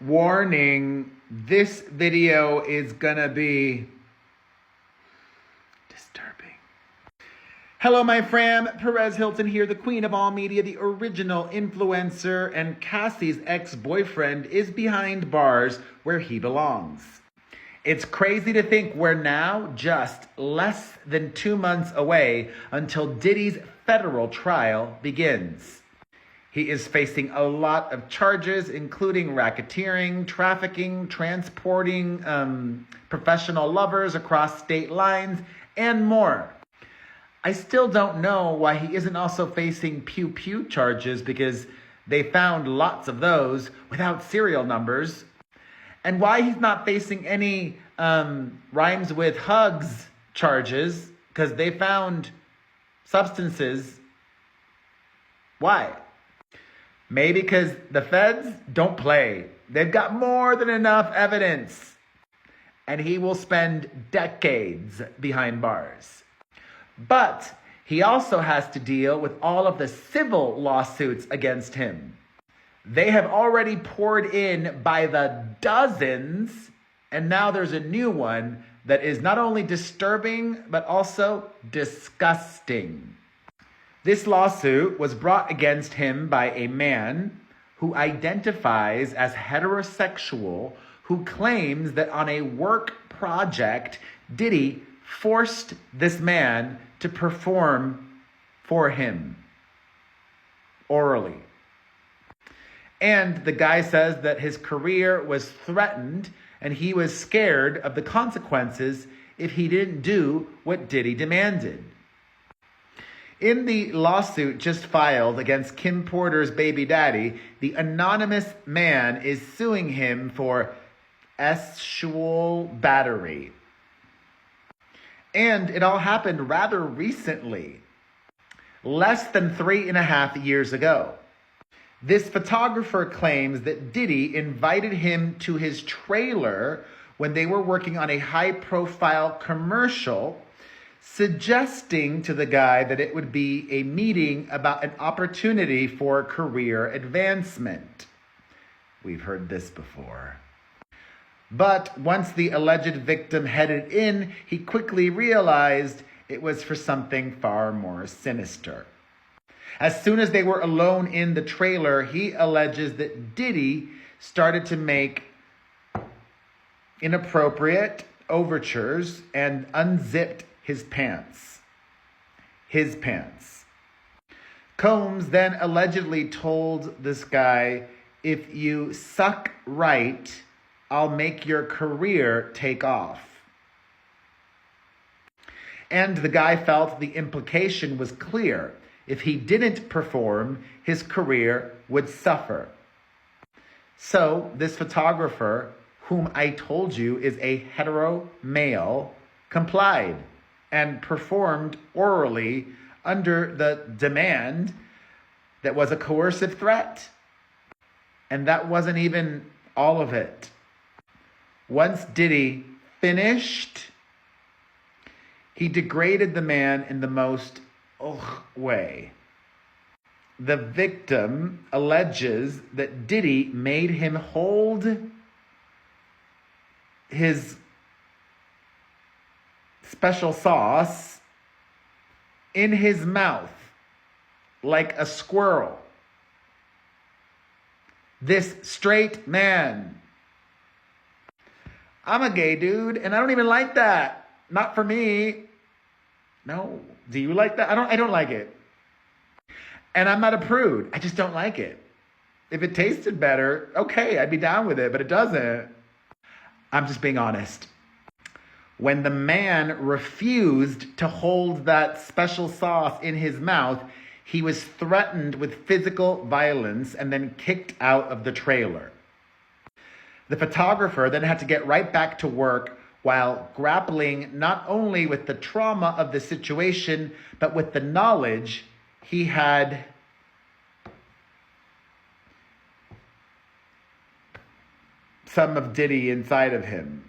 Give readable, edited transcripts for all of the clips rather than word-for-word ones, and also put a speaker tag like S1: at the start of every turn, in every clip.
S1: Warning, this video is gonna be disturbing. Hello, my fam. Perez Hilton here, the queen of all media, the original influencer, and Cassie's ex-boyfriend is behind bars where he belongs. It's crazy to think we're now just less than 2 months away until Diddy's federal trial begins. He is facing a lot of charges, including racketeering, trafficking, transporting professional lovers across state lines, and more. I still don't know why he isn't also facing pew-pew charges, because they found lots of those without serial numbers, and why he's not facing any rhymes with hugs charges, because they found substances. Why? Maybe because the feds don't play. They've got more than enough evidence. And he will spend decades behind bars. But he also has to deal with all of the civil lawsuits against him. They have already poured in by the dozens, and now there's a new one that is not only disturbing, but also disgusting. This lawsuit was brought against him by a man who identifies as heterosexual, who claims that on a work project, Diddy forced this man to perform for him orally. And the guy says that his career was threatened and he was scared of the consequences if he didn't do what Diddy demanded. In the lawsuit just filed against Kim Porter's baby daddy, the anonymous man is suing him for sexual battery. And it all happened rather recently, less than 3.5 years ago. This photographer claims that Diddy invited him to his trailer when they were working on a high-profile commercial, suggesting to the guy that it would be a meeting about an opportunity for career advancement. We've heard this before. But once the alleged victim headed in, he quickly realized it was for something far more sinister. As soon as they were alone in the trailer, he alleges that Diddy started to make inappropriate overtures and unzipped his pants. Combs then allegedly told this guy, "If you suck right, I'll make your career take off." And the guy felt the implication was clear. If he didn't perform, his career would suffer. So this photographer, whom I told you is a hetero male, complied and performed orally under the demand that was a coercive threat. And that wasn't even all of it. Once Diddy finished, he degraded the man in the most way. The victim alleges that Diddy made him hold his special sauce in his mouth like a squirrel. This straight man. I'm a gay dude and I don't even like that. Not for me. No. Do you like that? I don't like it. And I'm not a prude. I just don't like it. If it tasted better, okay, I'd be down with it, but it doesn't. I'm just being honest. When the man refused to hold that special sauce in his mouth, he was threatened with physical violence and then kicked out of the trailer. The photographer then had to get right back to work while grappling not only with the trauma of the situation, but with the knowledge he had some of Diddy inside of him.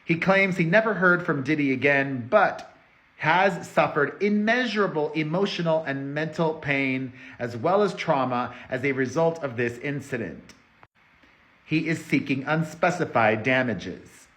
S1: He claims he never heard from Diddy again, but has suffered immeasurable emotional and mental pain as well as trauma as a result of this incident. He is seeking unspecified damages.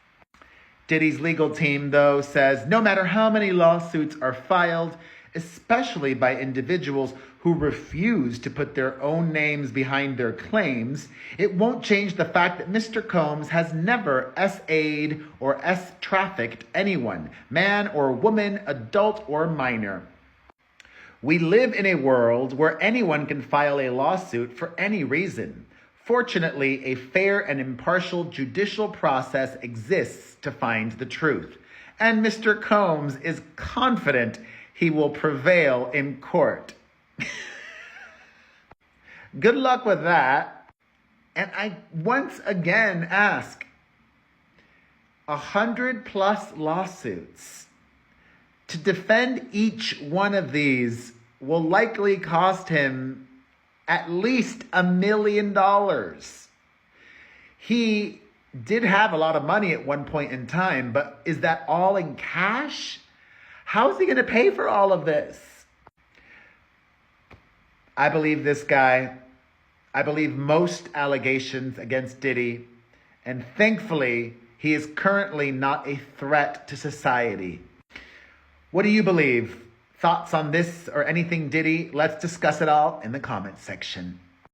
S1: Diddy's legal team, though, says no matter how many lawsuits are filed, especially by individuals who refuse to put their own names behind their claims, it won't change the fact that Mr. Combs has never S.A.'d or S-trafficked anyone, man or woman, adult or minor. We live in a world where anyone can file a lawsuit for any reason. Fortunately, a fair and impartial judicial process exists to find the truth. And Mr. Combs is confident he will prevail in court. Good luck with that. And I once again ask, 100+ lawsuits. To defend each one of these will likely cost him at least $1 million. He did have a lot of money at one point in time, but is that all in cash? How is he going to pay for all of this? I believe this guy. I believe most allegations against Diddy. And thankfully, he is currently not a threat to society. What do you believe? Thoughts on this or anything Diddy? Let's discuss it all in the comments section.